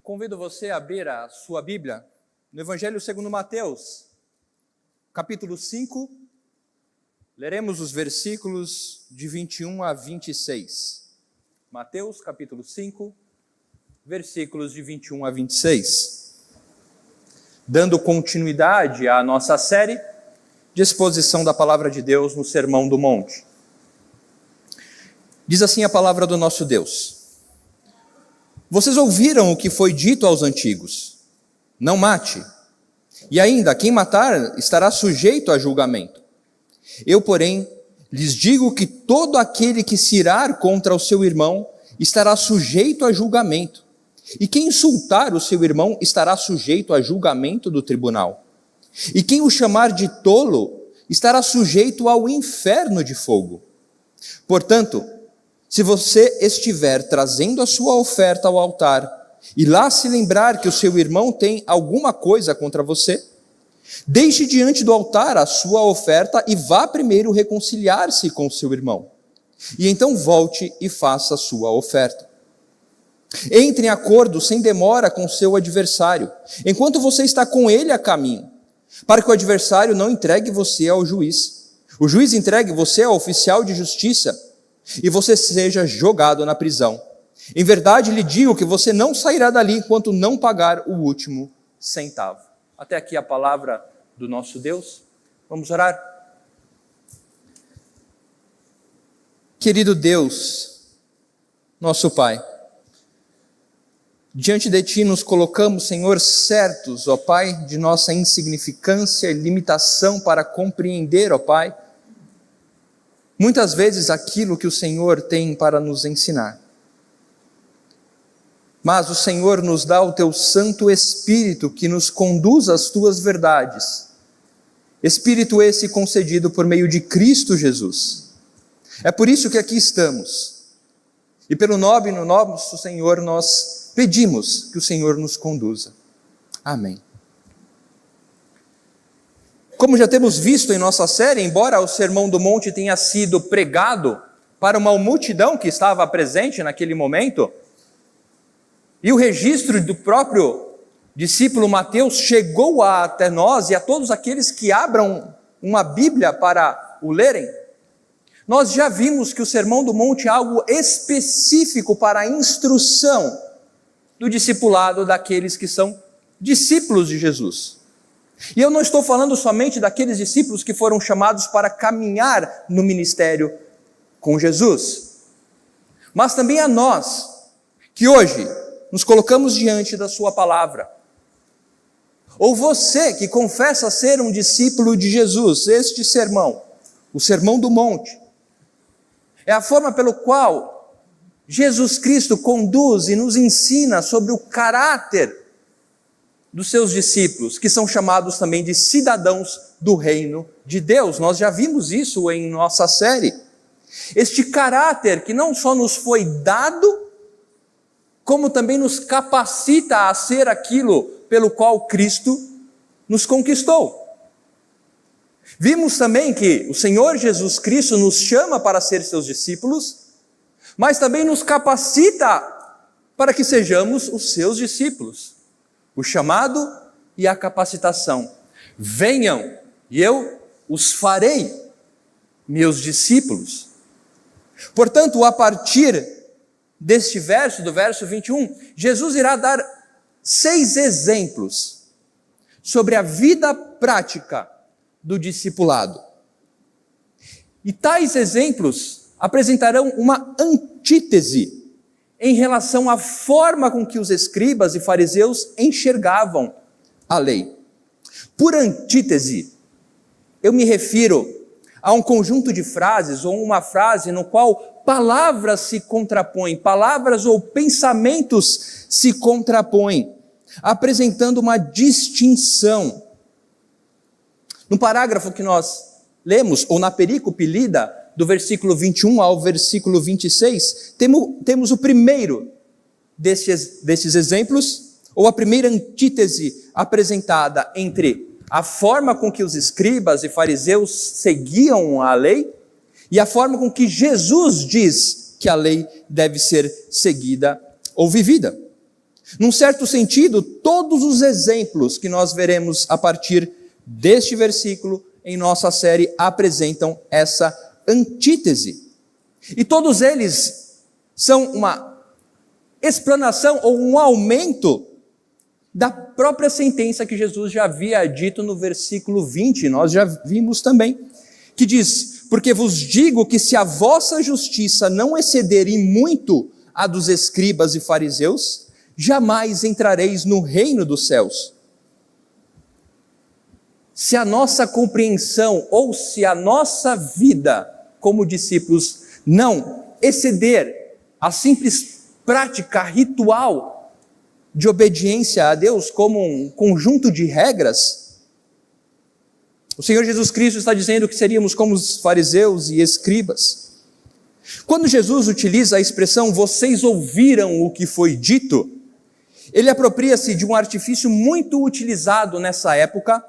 Convido você a abrir a sua Bíblia no Evangelho segundo Mateus, capítulo 5, leremos os versículos de 21 a 26. Mateus, capítulo 5, versículos de 21 a 26. Dando continuidade à nossa série de exposição da Palavra de Deus no Sermão do Monte. Diz assim a palavra do nosso Deus: vocês ouviram o que foi dito aos antigos: não mate, e ainda quem matar estará sujeito a julgamento. Eu, porém, lhes digo que todo aquele que se irar contra o seu irmão estará sujeito a julgamento, e quem insultar o seu irmão estará sujeito a julgamento do tribunal. E quem o chamar de tolo estará sujeito ao inferno de fogo. Portanto, se você estiver trazendo a sua oferta ao altar, e lá se lembrar que o seu irmão tem alguma coisa contra você, deixe diante do altar a sua oferta e vá primeiro reconciliar-se com o seu irmão. E então volte e faça a sua oferta. Entre em acordo sem demora com seu adversário, enquanto você está com ele a caminho, para que o adversário não entregue você ao juiz. O juiz entregue você ao oficial de justiça, e você seja jogado na prisão. Em verdade lhe digo que você não sairá dali enquanto não pagar o último centavo. Até aqui a palavra do nosso Deus. Vamos orar? Querido Deus, nosso Pai, diante de Ti nos colocamos, Senhor, certos, ó Pai, de nossa insignificância e limitação para compreender, ó Pai, muitas vezes aquilo que o Senhor tem para nos ensinar. Mas o Senhor nos dá o Teu Santo Espírito que nos conduz às Tuas verdades. Espírito esse concedido por meio de Cristo Jesus. É por isso que aqui estamos. E pelo nome no nosso Senhor nós pedimos que o Senhor nos conduza. Amém. Como já temos visto em nossa série, embora o Sermão do Monte tenha sido pregado para uma multidão que estava presente naquele momento, e o registro do próprio discípulo Mateus chegou até nós e a todos aqueles que abram uma Bíblia para o lerem, nós já vimos que o Sermão do Monte é algo específico para a instrução do discipulado daqueles que são discípulos de Jesus. E eu não estou falando somente daqueles discípulos que foram chamados para caminhar no ministério com Jesus, mas também a nós, que hoje nos colocamos diante da sua palavra. Ou você que confessa ser um discípulo de Jesus, este sermão, o Sermão do Monte, é a forma pelo qual Jesus Cristo conduz e nos ensina sobre o caráter dos seus discípulos, que são chamados também de cidadãos do reino de Deus. Nós já vimos isso em nossa série. Este caráter que não só nos foi dado, como também nos capacita a ser aquilo pelo qual Cristo nos conquistou. Vimos também que o Senhor Jesus Cristo nos chama para ser seus discípulos, mas também nos capacita para que sejamos os seus discípulos. O chamado e a capacitação. Venham e eu os farei meus discípulos. Portanto, a partir deste verso, do verso 21, Jesus irá dar 6 exemplos sobre a vida prática do discipulado. E tais exemplos apresentarão uma antítese em relação à forma com que os escribas e fariseus enxergavam a lei. Por antítese, eu me refiro a um conjunto de frases ou uma frase no qual palavras se contrapõem, palavras ou pensamentos se contrapõem, apresentando uma distinção. No parágrafo que nós lemos, ou na perícope lida, do versículo 21 ao versículo 26, temos o primeiro desses exemplos, ou a primeira antítese apresentada entre a forma com que os escribas e fariseus seguiam a lei e a forma com que Jesus diz que a lei deve ser seguida ou vivida. Num certo sentido, todos os exemplos que nós veremos a partir deste versículo em nossa série apresentam essa antítese. E todos eles são uma explanação ou um aumento da própria sentença que Jesus já havia dito no versículo 20, nós já vimos também, que diz: porque vos digo que se a vossa justiça não exceder em muito a dos escribas e fariseus, jamais entrareis no reino dos céus. Se a nossa compreensão ou se a nossa vida como discípulos não exceder a simples prática ritual de obediência a Deus como um conjunto de regras, o Senhor Jesus Cristo está dizendo que seríamos como os fariseus e escribas. Quando Jesus utiliza a expressão "vocês ouviram o que foi dito", ele apropria-se de um artifício muito utilizado nessa época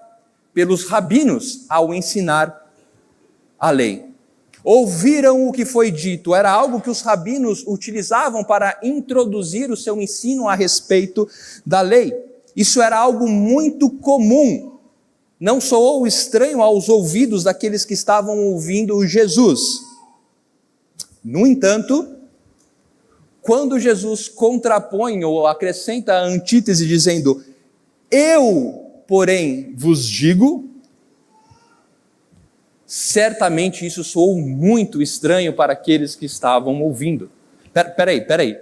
pelos rabinos ao ensinar a lei. Ouviram o que foi dito, era algo que os rabinos utilizavam para introduzir o seu ensino a respeito da lei. Isso era algo muito comum, não soou estranho aos ouvidos daqueles que estavam ouvindo Jesus. No entanto, quando Jesus contrapõe ou acrescenta a antítese dizendo: eu, porém, vos digo, certamente isso soou muito estranho para aqueles que estavam ouvindo. Peraí.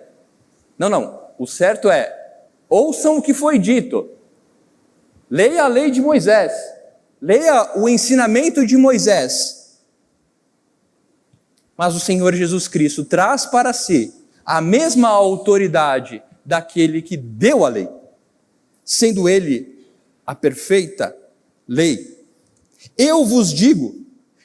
Não. O certo é, ouçam o que foi dito. Leia a lei de Moisés. Leia o ensinamento de Moisés. Mas o Senhor Jesus Cristo traz para si a mesma autoridade daquele que deu a lei, sendo ele a perfeita lei. Eu vos digo,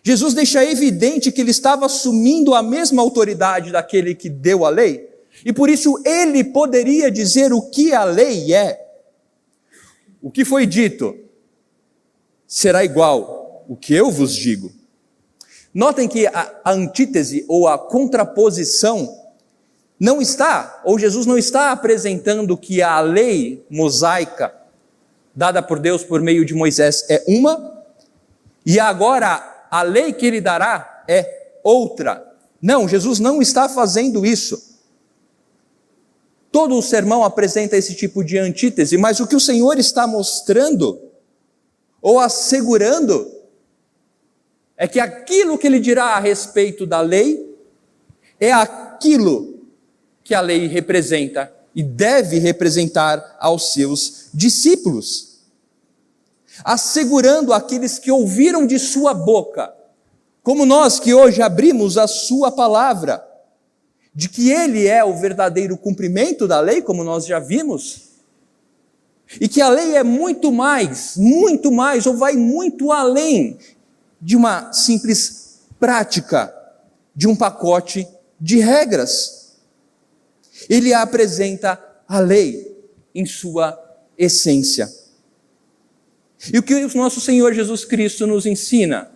Jesus deixa evidente que ele estava assumindo a mesma autoridade daquele que deu a lei, e por isso ele poderia dizer o que a lei é. O que foi dito será igual o que eu vos digo. Notem que a antítese ou a contraposição não está, ou Jesus não está apresentando que a lei mosaica dada por Deus por meio de Moisés é uma, e agora a lei que ele dará é outra. Não, Jesus não está fazendo isso. Todo o sermão apresenta esse tipo de antítese, mas o que o Senhor está mostrando, ou assegurando, é que aquilo que ele dirá a respeito da lei, é aquilo que a lei representa e deve representar aos seus discípulos. Assegurando aqueles que ouviram de sua boca, como nós que hoje abrimos a sua palavra, de que ele é o verdadeiro cumprimento da lei, como nós já vimos, e que a lei é muito mais, ou vai muito além de uma simples prática, de um pacote de regras. Ele apresenta a lei em sua essência. E o que o nosso Senhor Jesus Cristo nos ensina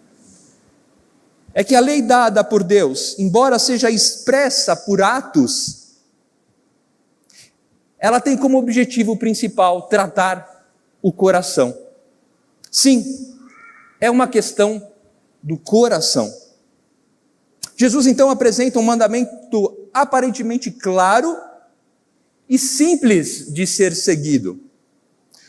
é que a lei dada por Deus, embora seja expressa por atos, ela tem como objetivo principal tratar o coração. Sim, é uma questão do coração. Jesus então apresenta um mandamento aparentemente claro e simples de ser seguido.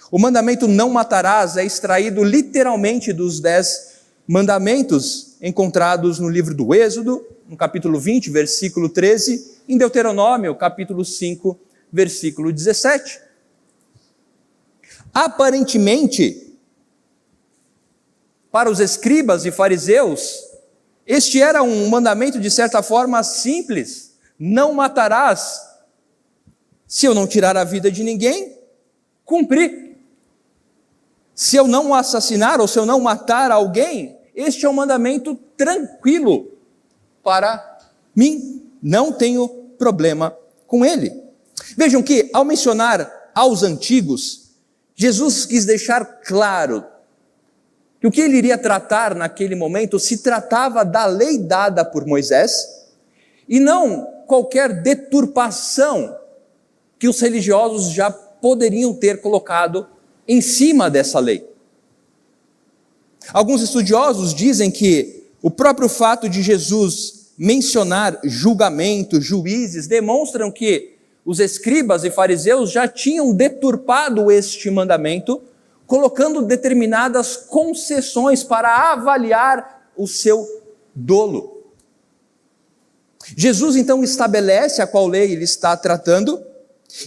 O mandamento "não matarás" é extraído literalmente dos 10 mandamentos encontrados no livro do Êxodo, no capítulo 20, versículo 13, em Deuteronômio, capítulo 5, versículo 17. Aparentemente, para os escribas e fariseus, este era um mandamento de certa forma simples: não matarás. Se eu não tirar a vida de ninguém, cumpri. Se eu não assassinar ou se eu não matar alguém, este é um mandamento tranquilo para mim, não tenho problema com ele. Vejam que, ao mencionar aos antigos, Jesus quis deixar claro que o que ele iria tratar naquele momento se tratava da lei dada por Moisés, e não qualquer deturpação que os religiosos já poderiam ter colocado em cima dessa lei. Alguns estudiosos dizem que o próprio fato de Jesus mencionar julgamento, juízes, demonstram que os escribas e fariseus já tinham deturpado este mandamento, colocando determinadas concessões para avaliar o seu dolo. Jesus então estabelece a qual lei ele está tratando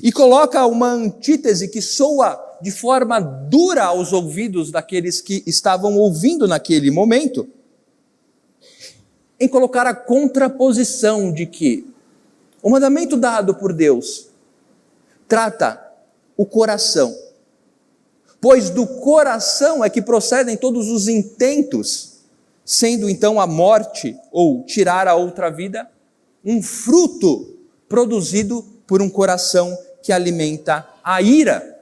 e coloca uma antítese que soa de forma dura aos ouvidos daqueles que estavam ouvindo naquele momento, em colocar a contraposição de que o mandamento dado por Deus trata o coração, pois do coração é que procedem todos os intentos, sendo então a morte ou tirar a outra vida um fruto produzido por um coração que alimenta a ira.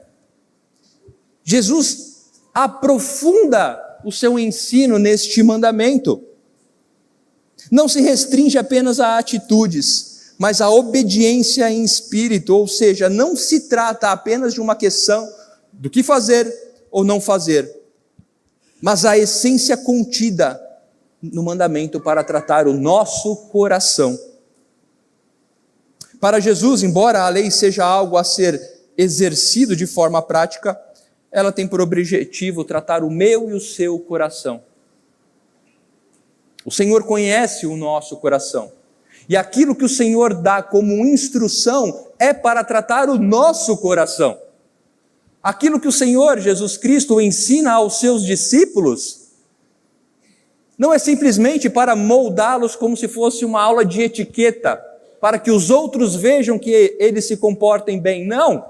Jesus aprofunda o seu ensino neste mandamento. Não se restringe apenas a atitudes, mas a obediência em espírito, ou seja, não se trata apenas de uma questão do que fazer ou não fazer, mas a essência contida no mandamento para tratar o nosso coração. Para Jesus, embora a lei seja algo a ser exercido de forma prática, ela tem por objetivo tratar o meu e o seu coração. O Senhor conhece o nosso coração. E aquilo que o Senhor dá como instrução é para tratar o nosso coração. Aquilo que o Senhor Jesus Cristo ensina aos seus discípulos não é simplesmente para moldá-los como se fosse uma aula de etiqueta, para que os outros vejam que eles se comportem bem. Não.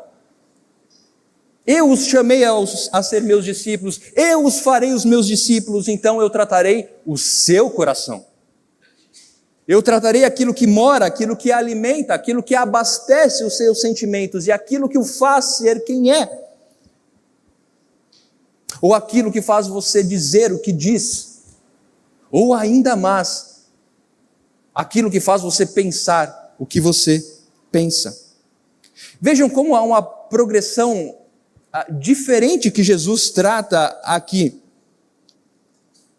Eu os chamei a ser meus discípulos, eu os farei os meus discípulos, então eu tratarei o seu coração. Eu tratarei aquilo que mora, aquilo que alimenta, aquilo que abastece os seus sentimentos e aquilo que o faz ser quem é. Ou aquilo que faz você dizer o que diz. Ou ainda mais, aquilo que faz você pensar o que você pensa. Vejam como há uma progressão diferente que Jesus trata aqui.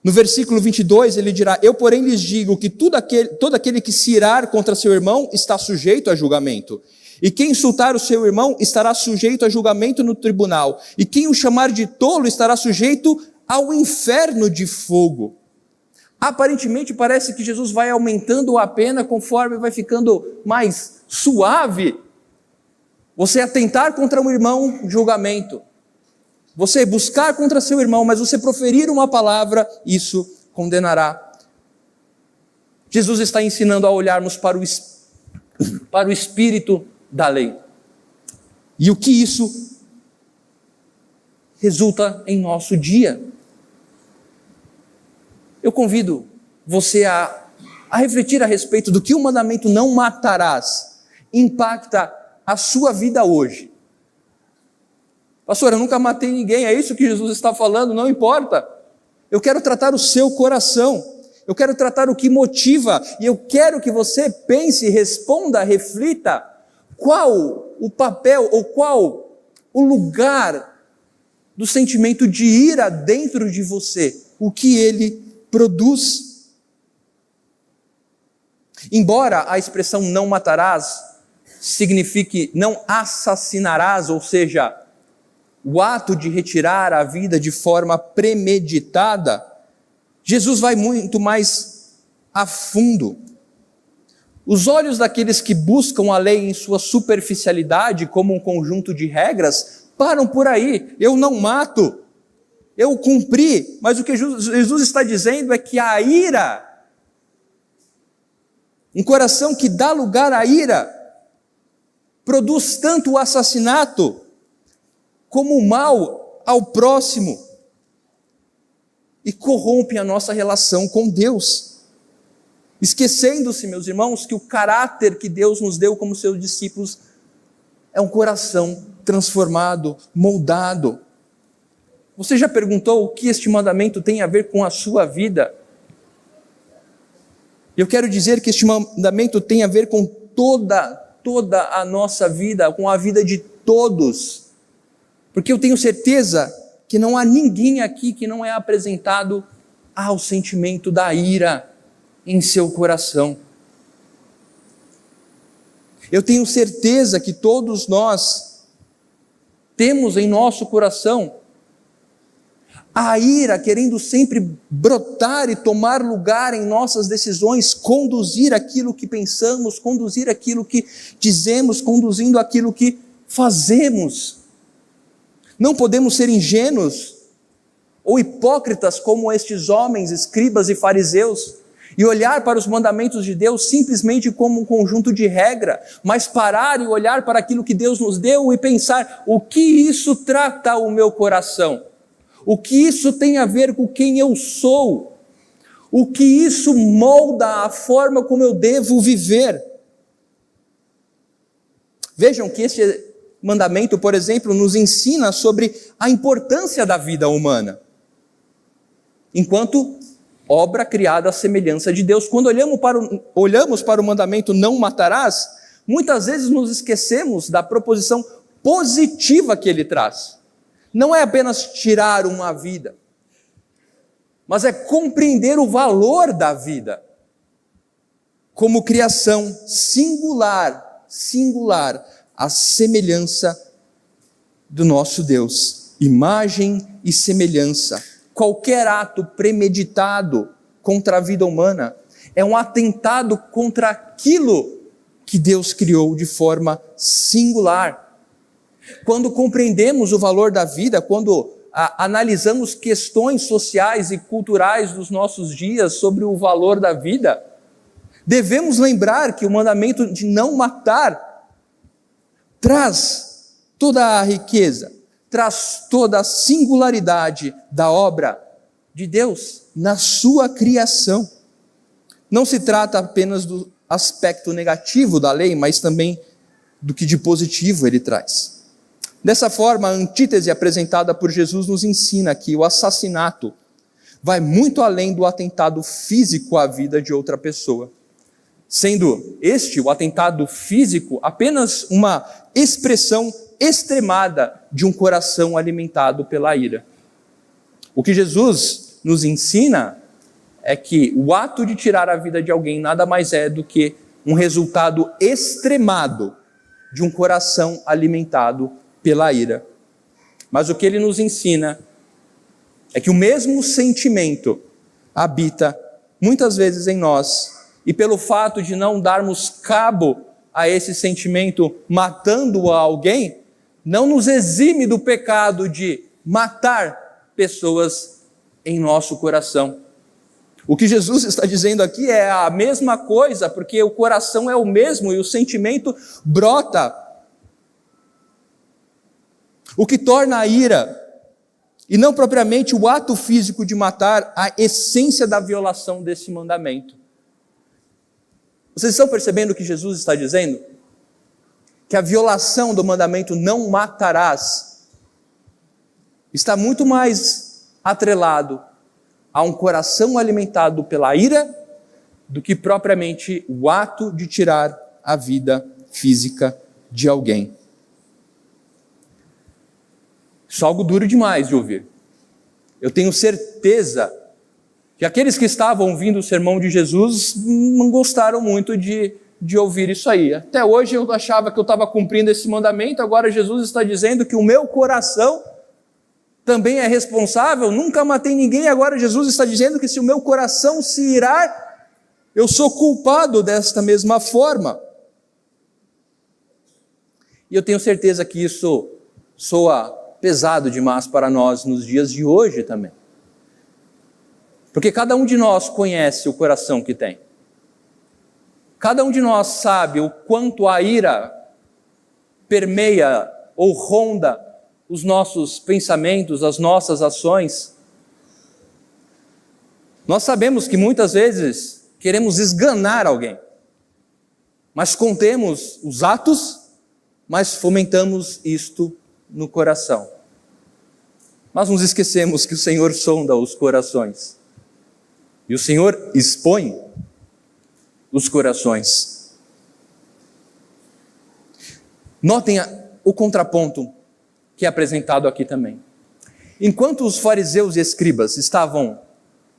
No versículo 22 ele dirá: eu porém lhes digo que todo aquele que se irar contra seu irmão está sujeito a julgamento. E quem insultar o seu irmão estará sujeito a julgamento no tribunal. E quem o chamar de tolo estará sujeito ao inferno de fogo. Aparentemente parece que Jesus vai aumentando a pena conforme vai ficando mais suave. Você atentar contra um irmão, julgamento. Você buscar contra seu irmão, mas você proferir uma palavra, isso condenará. Jesus está ensinando a olharmos para o espírito da lei. E o que isso resulta em nosso dia. Eu convido você a refletir a respeito do que o mandamento não matarás impacta a sua vida hoje. Pastor, eu nunca matei ninguém, é isso que Jesus está falando, não importa. Eu quero tratar o seu coração, eu quero tratar o que motiva, e eu quero que você pense, responda, reflita, qual o papel ou qual o lugar do sentimento de ira dentro de você, o que ele produz. Embora a expressão não matarás signifique não assassinarás, ou seja, o ato de retirar a vida de forma premeditada, Jesus vai muito mais a fundo. Os olhos daqueles que buscam a lei em sua superficialidade, como um conjunto de regras, param por aí. Eu não mato, eu cumpri, mas o que Jesus está dizendo é que a ira, um coração que dá lugar à ira, produz tanto o assassinato como o mal ao próximo e corrompe a nossa relação com Deus, esquecendo-se, meus irmãos, que o caráter que Deus nos deu como seus discípulos é um coração transformado, moldado. Você já perguntou o que este mandamento tem a ver com a sua vida? Eu quero dizer que este mandamento tem a ver com toda toda a nossa vida, com a vida de todos. Porque eu tenho certeza que não há ninguém aqui que não é apresentado ao sentimento da ira em seu coração. Eu tenho certeza que todos nós temos em nosso coração a ira querendo sempre brotar e tomar lugar em nossas decisões, conduzir aquilo que pensamos, conduzir aquilo que dizemos, conduzindo aquilo que fazemos. Não podemos ser ingênuos ou hipócritas como estes homens, escribas e fariseus, e olhar para os mandamentos de Deus simplesmente como um conjunto de regra, mas parar e olhar para aquilo que Deus nos deu e pensar: o que isso trata o meu coração? O que isso tem a ver com quem eu sou? O que isso molda a forma como eu devo viver? Vejam que este mandamento, por exemplo, nos ensina sobre a importância da vida humana, enquanto obra criada à semelhança de Deus. Quando olhamos para o mandamento não matarás, muitas vezes nos esquecemos da proposição positiva que ele traz. Não é apenas tirar uma vida, mas é compreender o valor da vida como criação singular, à semelhança do nosso Deus, imagem e semelhança. Qualquer ato premeditado contra a vida humana é um atentado contra aquilo que Deus criou de forma singular. Quando compreendemos o valor da vida, quando analisamos questões sociais e culturais dos nossos dias sobre o valor da vida, devemos lembrar que o mandamento de não matar traz toda a riqueza, traz toda a singularidade da obra de Deus na sua criação. Não se trata apenas do aspecto negativo da lei, mas também do que de positivo ele traz. Dessa forma, a antítese apresentada por Jesus nos ensina que o assassinato vai muito além do atentado físico à vida de outra pessoa, sendo este, o atentado físico, apenas uma expressão extremada de um coração alimentado pela ira. O que Jesus nos ensina é que o ato de tirar a vida de alguém nada mais é do que um resultado extremado de um coração alimentado pela ira. Mas o que ele nos ensina é que o mesmo sentimento habita muitas vezes em nós, e pelo fato de não darmos cabo a esse sentimento matando alguém, não nos exime do pecado de matar pessoas em nosso coração. O que Jesus está dizendo aqui é a mesma coisa, porque o coração é o mesmo e o sentimento brota. O que torna a ira, e não propriamente o ato físico de matar, a essência da violação desse mandamento. Vocês estão percebendo o que Jesus está dizendo? Que a violação do mandamento não matarás está muito mais atrelado a um coração alimentado pela ira do que propriamente o ato de tirar a vida física de alguém. Isso é algo duro demais de ouvir. Eu tenho certeza que aqueles que estavam ouvindo o sermão de Jesus não gostaram muito de ouvir isso aí. Até hoje eu achava que eu estava cumprindo esse mandamento, agora Jesus está dizendo que o meu coração também é responsável. Nunca matei ninguém, agora Jesus está dizendo que se o meu coração se irar, eu sou culpado desta mesma forma. E eu tenho certeza que isso soa pesado demais para nós nos dias de hoje também. Porque cada um de nós conhece o coração que tem. Cada um de nós sabe o quanto a ira permeia ou ronda os nossos pensamentos, as nossas ações. Nós sabemos que muitas vezes queremos esganar alguém, mas contemos os atos, mas fomentamos isto no coração. Mas nos esquecemos que o Senhor sonda os corações. E o Senhor expõe os corações. Notem o contraponto que é apresentado aqui também. Enquanto os fariseus e escribas estavam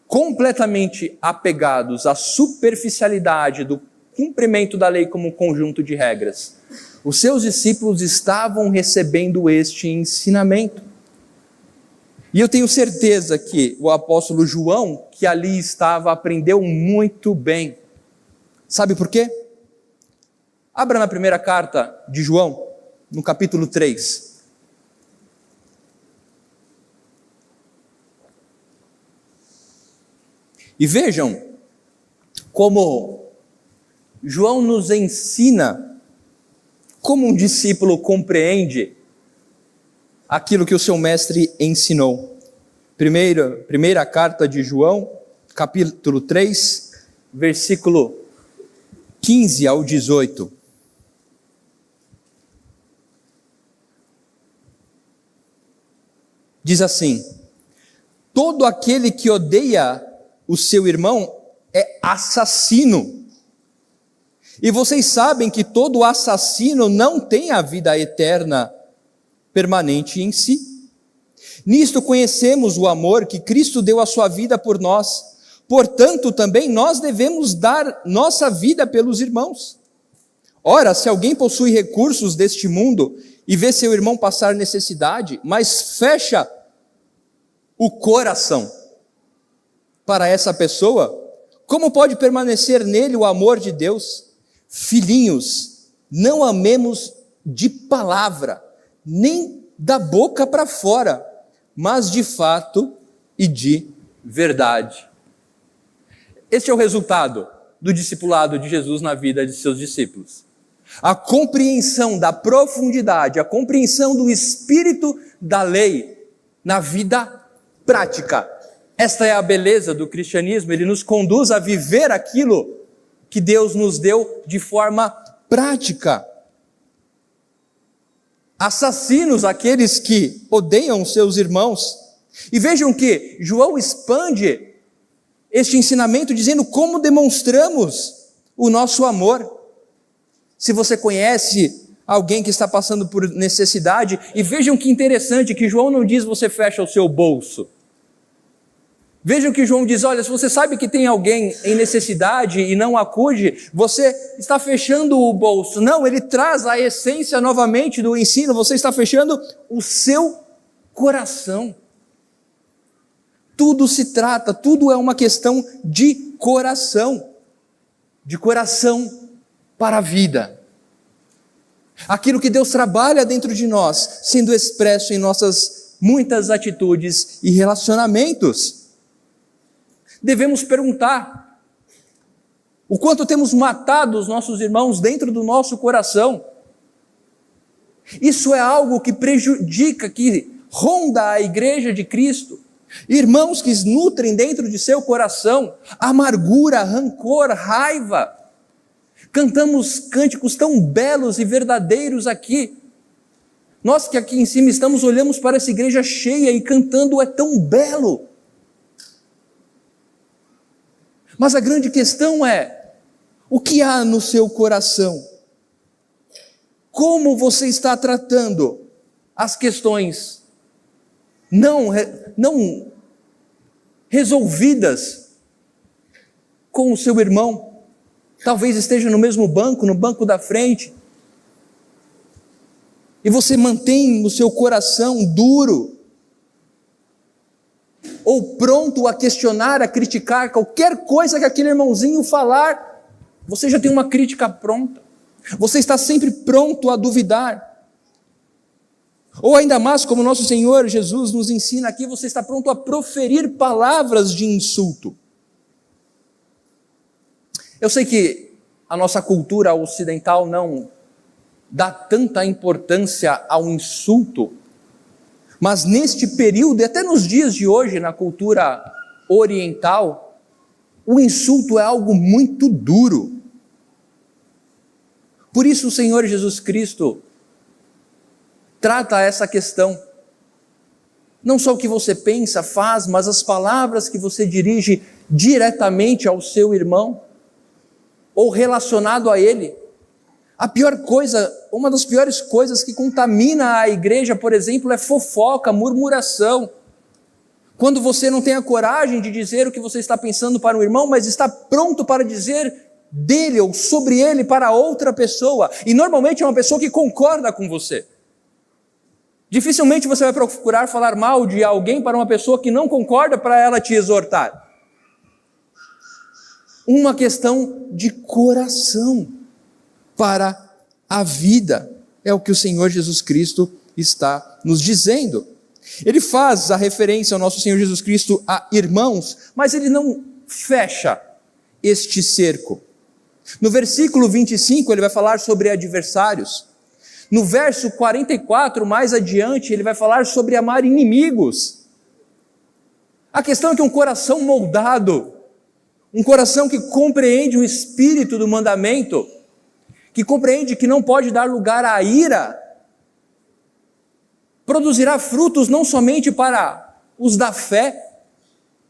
completamente apegados à superficialidade do cumprimento da lei como um conjunto de regras, os seus discípulos estavam recebendo este ensinamento. E eu tenho certeza que o apóstolo João, que ali estava, aprendeu muito bem. Sabe por quê? Abra na primeira carta de João, no capítulo 3. E vejam como João nos ensina como um discípulo compreende aquilo que o seu mestre ensinou. Primeira carta de João, capítulo 3, versículo 15 ao 18. Diz assim: todo aquele que odeia o seu irmão é assassino. E vocês sabem que todo assassino não tem a vida eterna permanente em si. Nisto conhecemos o amor que Cristo deu a sua vida por nós. Portanto, também nós devemos dar nossa vida pelos irmãos. Ora, se alguém possui recursos deste mundo e vê seu irmão passar necessidade, mas fecha o coração para essa pessoa, como pode permanecer nele o amor de Deus? Filhinhos, não amemos de palavra, nem da boca para fora, mas de fato e de verdade. Este é o resultado do discipulado de Jesus na vida de seus discípulos. A compreensão da profundidade, a compreensão do espírito da lei na vida prática. Esta é a beleza do cristianismo, ele nos conduz a viver aquilo que Deus nos deu de forma prática. Assassinos, aqueles que odeiam seus irmãos. E vejam que João expande este ensinamento dizendo como demonstramos o nosso amor. Se você conhece alguém que está passando por necessidade, e vejam que interessante que João não diz você fecha o seu bolso. Vejam que João diz, olha, se você sabe que tem alguém em necessidade e não acude, você está fechando o bolso. Não, ele traz a essência novamente do ensino, você está fechando o seu coração. Tudo se trata, tudo é uma questão de coração para a vida. Aquilo que Deus trabalha dentro de nós, sendo expresso em nossas muitas atitudes e relacionamentos. Devemos perguntar, o quanto temos matado os nossos irmãos dentro do nosso coração? Isso é algo que prejudica, que ronda a igreja de Cristo. Irmãos que nutrem dentro de seu coração amargura, rancor, raiva. Cantamos cânticos tão belos e verdadeiros aqui. Nós que aqui em cima estamos, olhamos para essa igreja cheia e cantando é tão belo. Mas a grande questão é, o que há no seu coração? Como você está tratando as questões não resolvidas com o seu irmão? Talvez esteja no mesmo banco, no banco da frente, e você mantém o seu coração duro, ou pronto a questionar, a criticar qualquer coisa que aquele irmãozinho falar, você já tem uma crítica pronta, você está sempre pronto a duvidar, ou ainda mais, como nosso Senhor Jesus nos ensina aqui, você está pronto a proferir palavras de insulto. Eu sei que a nossa cultura ocidental não dá tanta importância ao insulto, mas neste período, e até nos dias de hoje, na cultura oriental, o insulto é algo muito duro. Por isso o Senhor Jesus Cristo trata essa questão. Não só o que você pensa, faz, mas as palavras que você dirige diretamente ao seu irmão, ou relacionado a ele. A pior coisa, uma das piores coisas que contamina a igreja, por exemplo, é fofoca, murmuração. Quando você não tem a coragem de dizer o que você está pensando para um irmão, mas está pronto para dizer dele ou sobre ele para outra pessoa. E normalmente é uma pessoa que concorda com você. Dificilmente você vai procurar falar mal de alguém para uma pessoa que não concorda para ela te exortar. Uma questão de coração para a vida. É o que o Senhor Jesus Cristo está nos dizendo. Ele faz a referência ao nosso Senhor Jesus Cristo a irmãos, mas ele não fecha este cerco. No versículo 25 ele vai falar sobre adversários. No verso 44, mais adiante, ele vai falar sobre amar inimigos. A questão é que um coração moldado, um coração que compreende o espírito do mandamento, que compreende que não pode dar lugar à ira, produzirá frutos não somente para os da fé,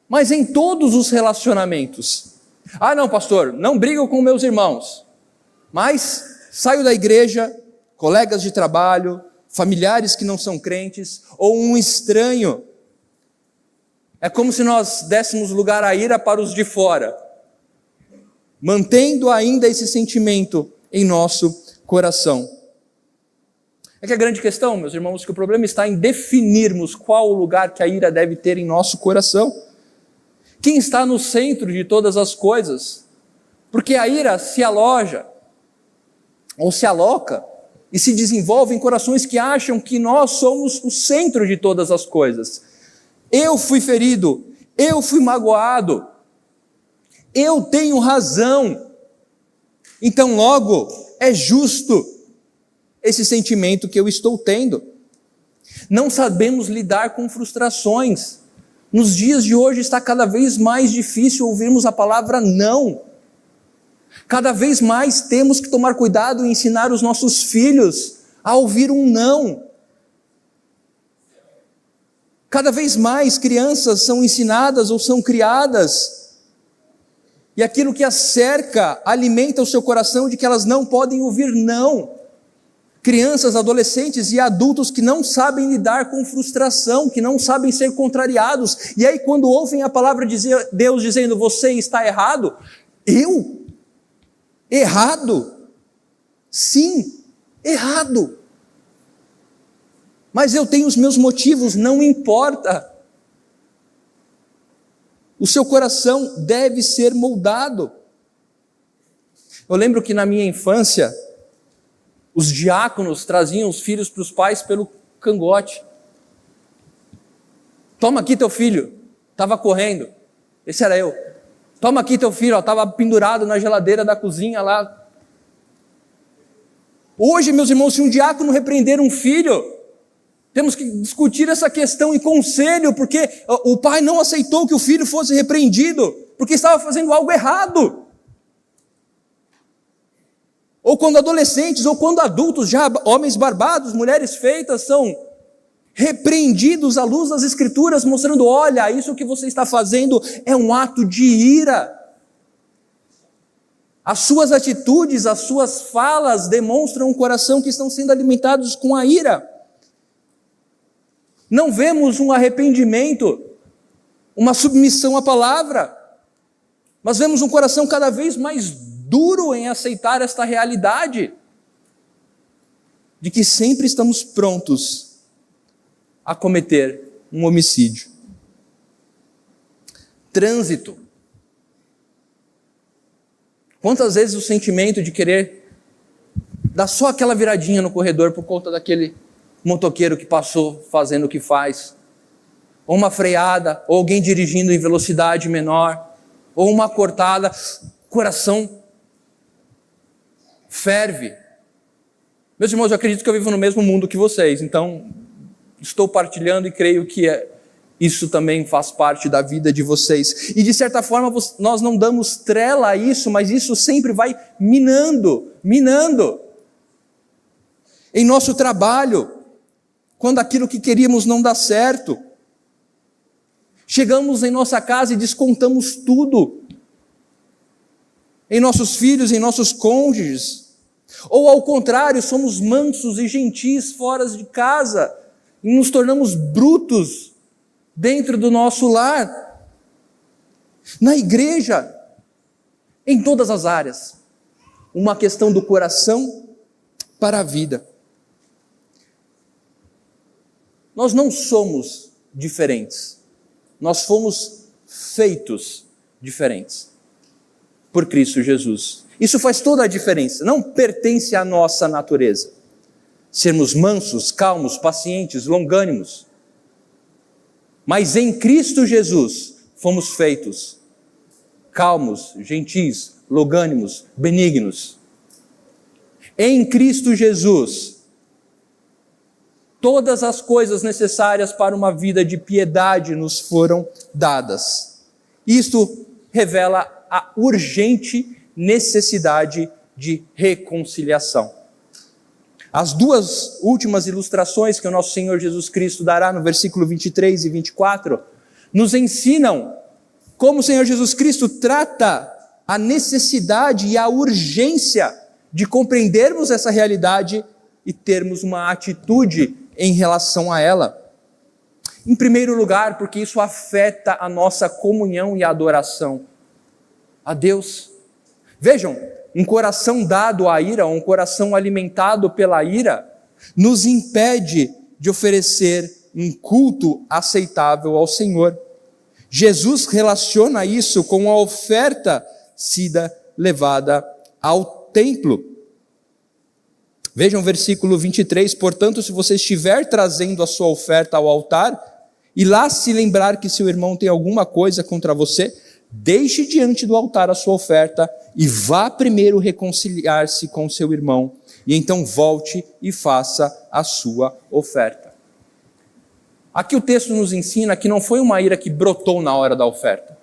mas em todos os relacionamentos. Ah não, pastor, não brigo com meus irmãos, mas saio da igreja, colegas de trabalho, familiares que não são crentes, ou um estranho. É como se nós dessemos lugar à ira para os de fora, mantendo ainda esse sentimento em nosso coração. É que a grande questão, meus irmãos, que o problema está em definirmos qual o lugar que a ira deve ter em nosso coração. Quem está no centro de todas as coisas? Porque a ira se aloja, ou se aloca, e se desenvolve em corações que acham que nós somos o centro de todas as coisas. Eu fui ferido, eu fui magoado, eu tenho razão. Então, logo, é justo esse sentimento que eu estou tendo. Não sabemos lidar com frustrações. Nos dias de hoje está cada vez mais difícil ouvirmos a palavra não. Cada vez mais temos que tomar cuidado e ensinar os nossos filhos a ouvir um não. Cada vez mais crianças são ensinadas ou são criadas, e aquilo que as cerca alimenta o seu coração de que elas não podem ouvir não. Crianças, adolescentes e adultos que não sabem lidar com frustração, que não sabem ser contrariados, e aí quando ouvem a palavra de Deus dizendo, você está errado, eu? Errado? Sim, errado. Mas eu tenho os meus motivos, não importa. O seu coração deve ser moldado. Eu lembro que na minha infância, os diáconos traziam os filhos para os pais pelo cangote. Toma aqui teu filho, estava correndo, esse era eu. Toma aqui teu filho, estava pendurado na geladeira da cozinha lá. Hoje, meus irmãos, se um diácono repreender um filho, temos que discutir essa questão em conselho, porque o pai não aceitou que o filho fosse repreendido, porque estava fazendo algo errado. Ou quando adolescentes, ou quando adultos, já homens barbados, mulheres feitas, são repreendidos à luz das Escrituras, mostrando, olha, isso que você está fazendo é um ato de ira. As suas atitudes, as suas falas demonstram um coração que estão sendo alimentados com a ira. Não vemos um arrependimento, uma submissão à palavra, mas vemos um coração cada vez mais duro em aceitar esta realidade, de que sempre estamos prontos a cometer um homicídio. Trânsito. Quantas vezes o sentimento de querer dar só aquela viradinha no corredor por conta daquele motoqueiro que passou fazendo o que faz, ou uma freada, ou alguém dirigindo em velocidade menor, ou uma cortada, coração ferve. Meus irmãos, eu acredito que eu vivo no mesmo mundo que vocês, então estou partilhando e creio que isso também faz parte da vida de vocês. E de certa forma nós não damos trela a isso, mas isso sempre vai minando. Em nosso trabalho, quando aquilo que queríamos não dá certo, chegamos em nossa casa e descontamos tudo, em nossos filhos, em nossos cônjuges. Ou ao contrário, somos mansos e gentis fora de casa e nos tornamos brutos dentro do nosso lar. Na igreja, em todas as áreas, uma questão do coração para a vida. Nós não somos diferentes, nós fomos feitos diferentes por Cristo Jesus. Isso faz toda a diferença, não pertence à nossa natureza. Sermos mansos, calmos, pacientes, longânimos. Mas em Cristo Jesus fomos feitos calmos, gentis, longânimos, benignos. Em Cristo Jesus, todas as coisas necessárias para uma vida de piedade nos foram dadas. Isto revela a urgente necessidade de reconciliação. As duas últimas ilustrações que o nosso Senhor Jesus Cristo dará no versículo 23 e 24, nos ensinam como o Senhor Jesus Cristo trata a necessidade e a urgência de compreendermos essa realidade e termos uma atitude em relação a ela. Em primeiro lugar, porque isso afeta a nossa comunhão e adoração a Deus. Vejam, um coração dado à ira, um coração alimentado pela ira, nos impede de oferecer um culto aceitável ao Senhor. Jesus relaciona isso com a oferta sida levada ao templo. Vejam o versículo 23, portanto, se você estiver trazendo a sua oferta ao altar, e lá se lembrar que seu irmão tem alguma coisa contra você, deixe diante do altar a sua oferta e vá primeiro reconciliar-se com seu irmão, e então volte e faça a sua oferta. Aqui o texto nos ensina que não foi uma ira que brotou na hora da oferta,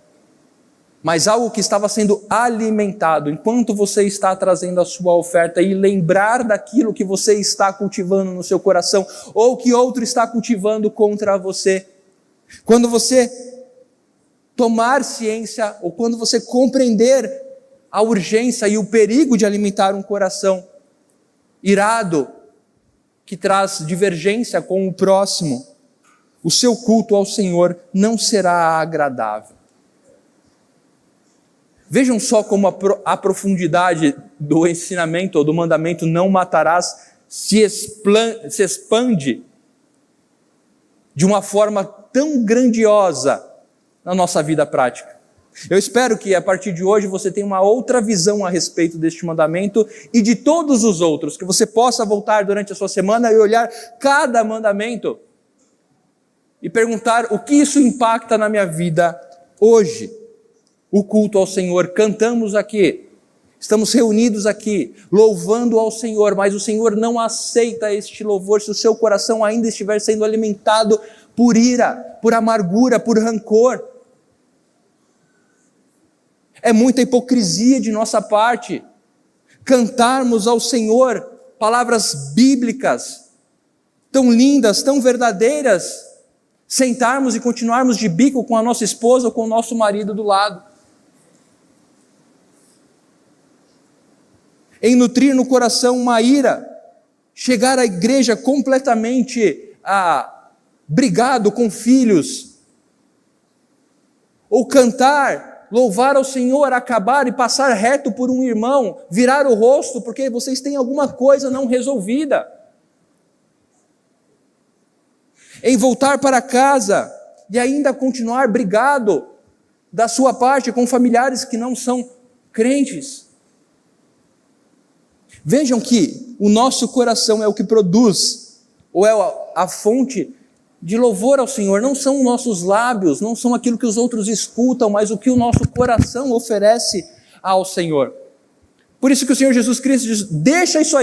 mas algo que estava sendo alimentado enquanto você está trazendo a sua oferta, e lembrar daquilo que você está cultivando no seu coração, ou que outro está cultivando contra você. Quando você tomar ciência, ou quando você compreender a urgência e o perigo de alimentar um coração irado, que traz divergência com o próximo, o seu culto ao Senhor não será agradável. Vejam só como a profundidade do ensinamento ou do mandamento não matarás se expande de uma forma tão grandiosa na nossa vida prática. Eu espero que a partir de hoje você tenha uma outra visão a respeito deste mandamento e de todos os outros, que você possa voltar durante a sua semana e olhar cada mandamento e perguntar o que isso impacta na minha vida hoje. O culto ao Senhor, cantamos aqui, estamos reunidos aqui, louvando ao Senhor, mas o Senhor não aceita este louvor se o seu coração ainda estiver sendo alimentado por ira, por amargura, por rancor. É muita hipocrisia de nossa parte cantarmos ao Senhor palavras bíblicas tão lindas, tão verdadeiras, sentarmos e continuarmos de bico com a nossa esposa ou com o nosso marido do lado. Em nutrir no coração uma ira, chegar à igreja completamente brigado com filhos, ou cantar, louvar ao Senhor, acabar e passar reto por um irmão, virar o rosto porque vocês têm alguma coisa não resolvida. Em voltar para casa e ainda continuar brigado da sua parte com familiares que não são crentes. Vejam que o nosso coração é o que produz, ou é a fonte de louvor ao Senhor. Não são nossos lábios, não são aquilo que os outros escutam, mas o que o nosso coração oferece ao Senhor. Por isso que o Senhor Jesus Cristo diz, deixa isso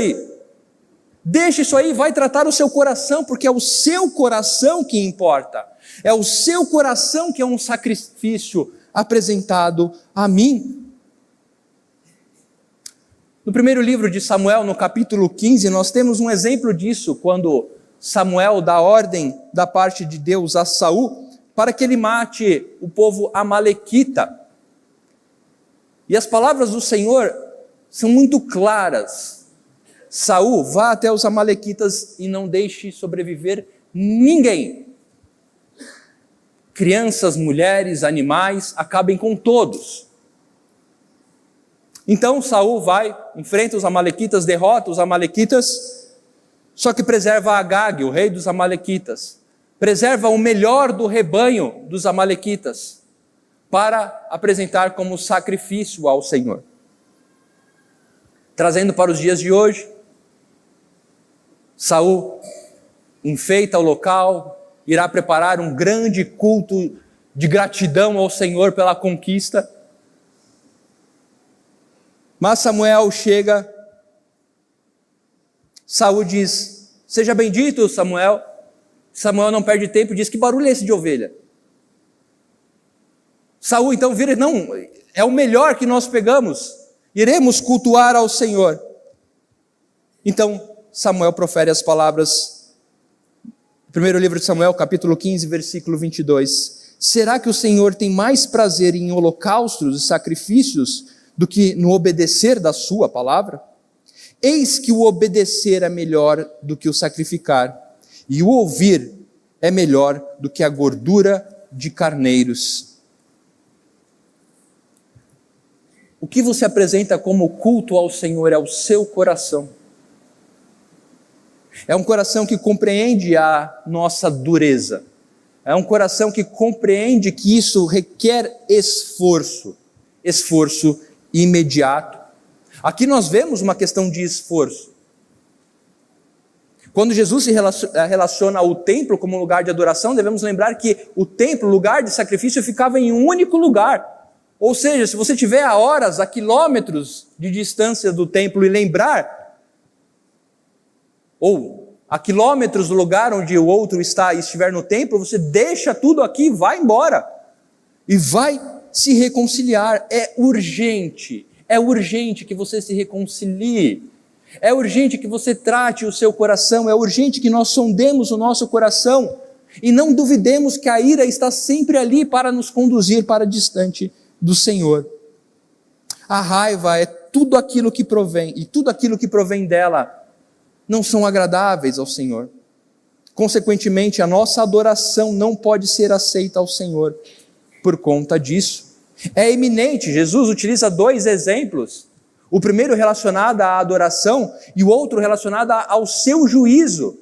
aí, vai tratar o seu coração, porque é o seu coração que importa, é o seu coração que é um sacrifício apresentado a mim. No primeiro livro de Samuel, no capítulo 15, nós temos um exemplo disso, quando Samuel dá ordem da parte de Deus a Saul para que ele mate o povo amalequita. E as palavras do Senhor são muito claras Saul, vá até os amalequitas e não deixe sobreviver ninguém. Crianças, mulheres, animais, acabem com todos. Então Saul vai, enfrenta os amalequitas, derrota os amalequitas, só que preserva Agag, o rei dos amalequitas. Preserva o melhor do rebanho dos amalequitas, para apresentar como sacrifício ao Senhor. Trazendo para os dias de hoje, Saul enfeita o local, irá preparar um grande culto de gratidão ao Senhor pela conquista. Mas Samuel chega, Saul diz: seja bendito, Samuel. Samuel não perde tempo e diz: que barulho é esse de ovelha? Saul então vira: não, é o melhor que nós pegamos, iremos cultuar ao Senhor. Então Samuel profere as palavras, primeiro livro de Samuel, capítulo 15, versículo 22. Será que o Senhor tem mais prazer em holocaustos e sacrifícios do que no obedecer da sua palavra? Eis que o obedecer é melhor do que o sacrificar, e o ouvir é melhor do que a gordura de carneiros. O que você apresenta como culto ao Senhor é o seu coração. É um coração que compreende a nossa dureza. É um coração que compreende que isso requer esforço. Esforço imediato. Aqui nós vemos uma questão de esforço. Quando Jesus se relaciona ao templo como lugar de adoração, devemos lembrar que o templo, lugar de sacrifício, ficava em um único lugar. Ou seja, se você estiver a horas, a quilômetros de distância do templo e lembrar, ou a quilômetros do lugar onde o outro está e estiver no templo, você deixa tudo aqui e vai embora. E vai se reconciliar. É urgente que você se reconcilie. É urgente que você trate o seu coração, é urgente que nós sondemos o nosso coração e não duvidemos que a ira está sempre ali para nos conduzir para distante do Senhor. A raiva é tudo aquilo que provém, e tudo aquilo que provém dela não são agradáveis ao Senhor. Consequentemente, a nossa adoração não pode ser aceita ao Senhor por conta disso. É eminente, Jesus utiliza dois exemplos. O primeiro relacionado à adoração e o outro relacionado ao seu juízo.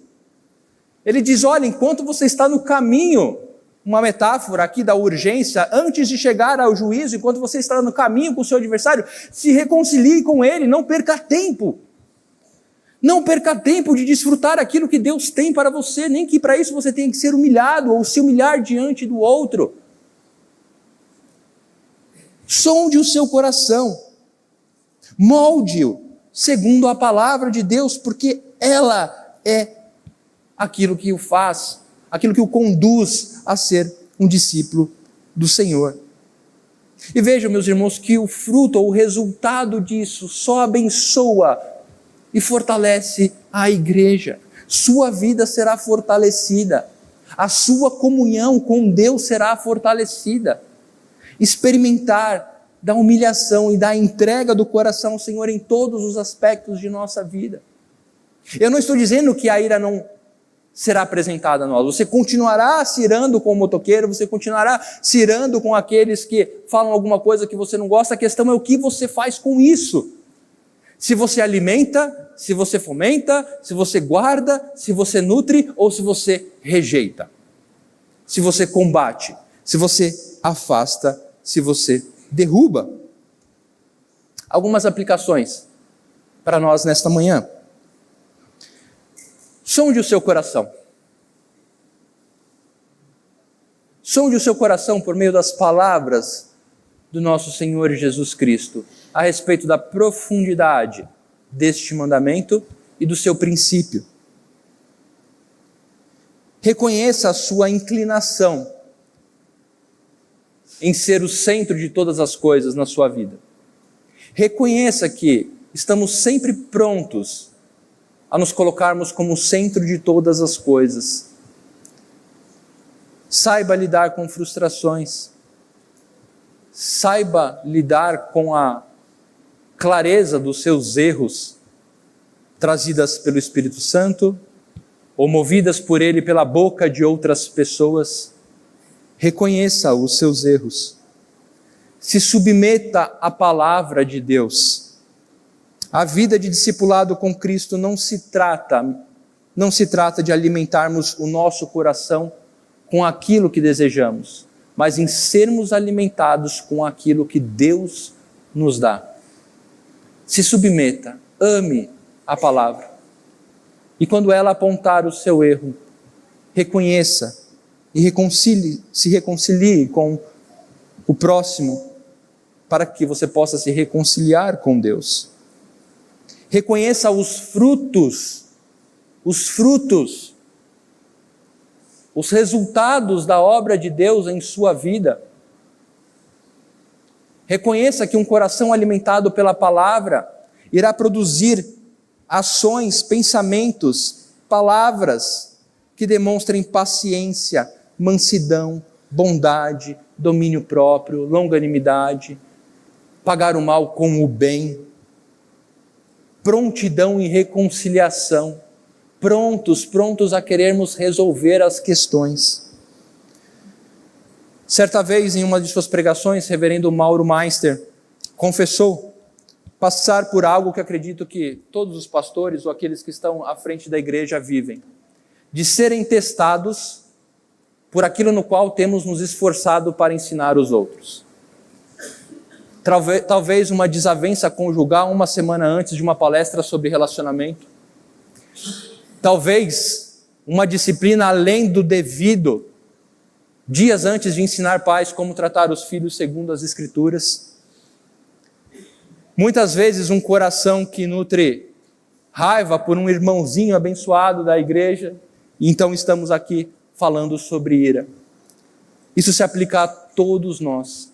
Ele diz: olha, enquanto você está no caminho, uma metáfora aqui da urgência, antes de chegar ao juízo, enquanto você está no caminho com o seu adversário, se reconcilie com ele, não perca tempo. Não perca tempo de desfrutar aquilo que Deus tem para você, nem que para isso você tenha que ser humilhado ou se humilhar diante do outro. Sonde o seu coração. Molde-o segundo a palavra de Deus, porque ela é aquilo que o faz, aquilo que o conduz a ser um discípulo do Senhor. E vejam, meus irmãos, que o fruto ou o resultado disso só abençoa e fortalece a igreja. Sua vida será fortalecida, a sua comunhão com Deus será fortalecida. Experimentar da humilhação e da entrega do coração ao Senhor em todos os aspectos de nossa vida. Eu não estou dizendo que a ira não será apresentada a nós. Você continuará se irando com o motoqueiro, você continuará se irando com aqueles que falam alguma coisa que você não gosta. A questão é o que você faz com isso. Se você alimenta, se você fomenta, se você guarda, se você nutre ou se você rejeita. Se você combate, se você afasta, se você derruba. Algumas aplicações para nós nesta manhã. Sonde o seu coração. Sonde o seu coração por meio das palavras do nosso Senhor Jesus Cristo a respeito da profundidade deste mandamento e do seu princípio. Reconheça a sua inclinação em ser o centro de todas as coisas na sua vida. Reconheça que estamos sempre prontos a nos colocarmos como centro de todas as coisas. Saiba lidar com frustrações. Saiba lidar com a clareza dos seus erros. trazidas pelo Espírito Santo, ou movidas por Ele pela boca de outras pessoas, reconheça os seus erros. Se submeta à palavra de Deus. A vida de discipulado com Cristo não se trata de alimentarmos o nosso coração com aquilo que desejamos, mas em sermos alimentados com aquilo que Deus nos dá. Se submeta, ame a palavra. E quando ela apontar o seu erro, reconheça e se reconcilie com o próximo, para que você possa se reconciliar com Deus. Reconheça os frutos, os resultados da obra de Deus em sua vida. Reconheça que um coração alimentado pela palavra irá produzir ações, pensamentos, palavras que demonstrem paciência, mansidão, bondade, domínio próprio, longanimidade, pagar o mal com o bem, prontidão e reconciliação, prontos a querermos resolver as questões. Certa vez, em uma de suas pregações, reverendo Mauro Meister confessou passar por algo que acredito que todos os pastores ou aqueles que estão à frente da igreja vivem, de serem testados por aquilo no qual temos nos esforçado para ensinar os outros. Talvez uma desavença conjugal uma semana antes de uma palestra sobre relacionamento. Talvez uma disciplina além do devido, dias antes de ensinar pais como tratar os filhos segundo as Escrituras. Muitas vezes um coração que nutre raiva por um irmãozinho abençoado da igreja, e então estamos aqui falando sobre ira. Isso se aplica a todos nós.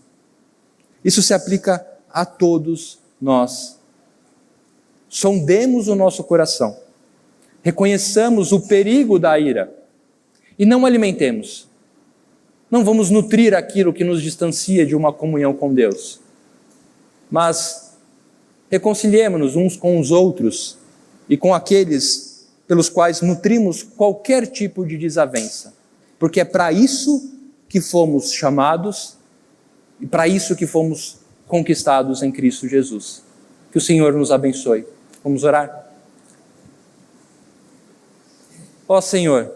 Isso se aplica a todos nós. Sondemos o nosso coração. Reconheçamos o perigo da ira e não alimentemos. Não vamos nutrir aquilo que nos distancia de uma comunhão com Deus. Mas reconciliemos-nos uns com os outros e com aqueles pelos quais nutrimos qualquer tipo de desavença, porque é para isso que fomos chamados e para isso que fomos conquistados em Cristo Jesus. Que o Senhor nos abençoe. Vamos orar? Ó Senhor,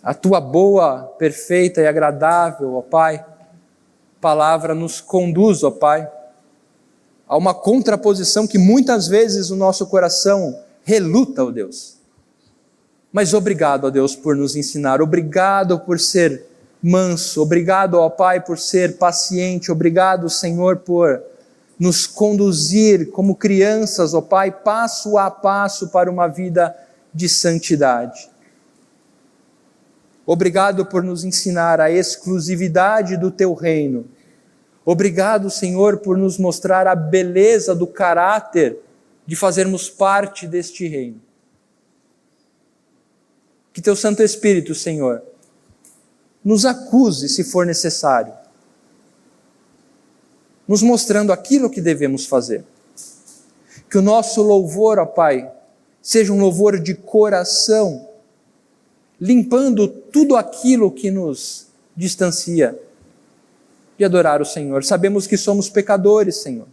a Tua boa, perfeita e agradável, ó Pai, palavra nos conduz, ó Pai, a uma contraposição que muitas vezes o nosso coração reluta, ó Deus. Mas obrigado, ó Deus, por nos ensinar, obrigado por ser manso, obrigado, ó Pai, por ser paciente, obrigado, Senhor, por nos conduzir como crianças, ó Pai, passo a passo para uma vida de santidade. Obrigado por nos ensinar a exclusividade do Teu reino. Obrigado, Senhor, por nos mostrar a beleza do caráter de fazermos parte deste reino. Que Teu Santo Espírito, Senhor, nos acuse se for necessário, nos mostrando aquilo que devemos fazer. Que o nosso louvor, ó Pai, seja um louvor de coração, limpando tudo aquilo que nos distancia de adorar o Senhor. Sabemos que somos pecadores, Senhor.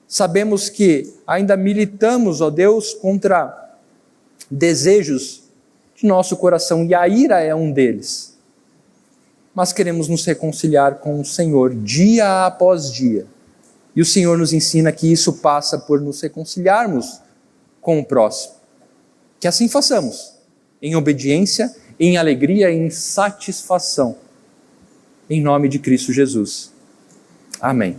Sabemos que ainda militamos, ó Deus, contra desejos de nosso coração, e a ira é um deles. Mas queremos nos reconciliar com o Senhor dia após dia. E o Senhor nos ensina que isso passa por nos reconciliarmos com o próximo. Que assim façamos, em obediência, em alegria e em satisfação. Em nome de Cristo Jesus. Amém.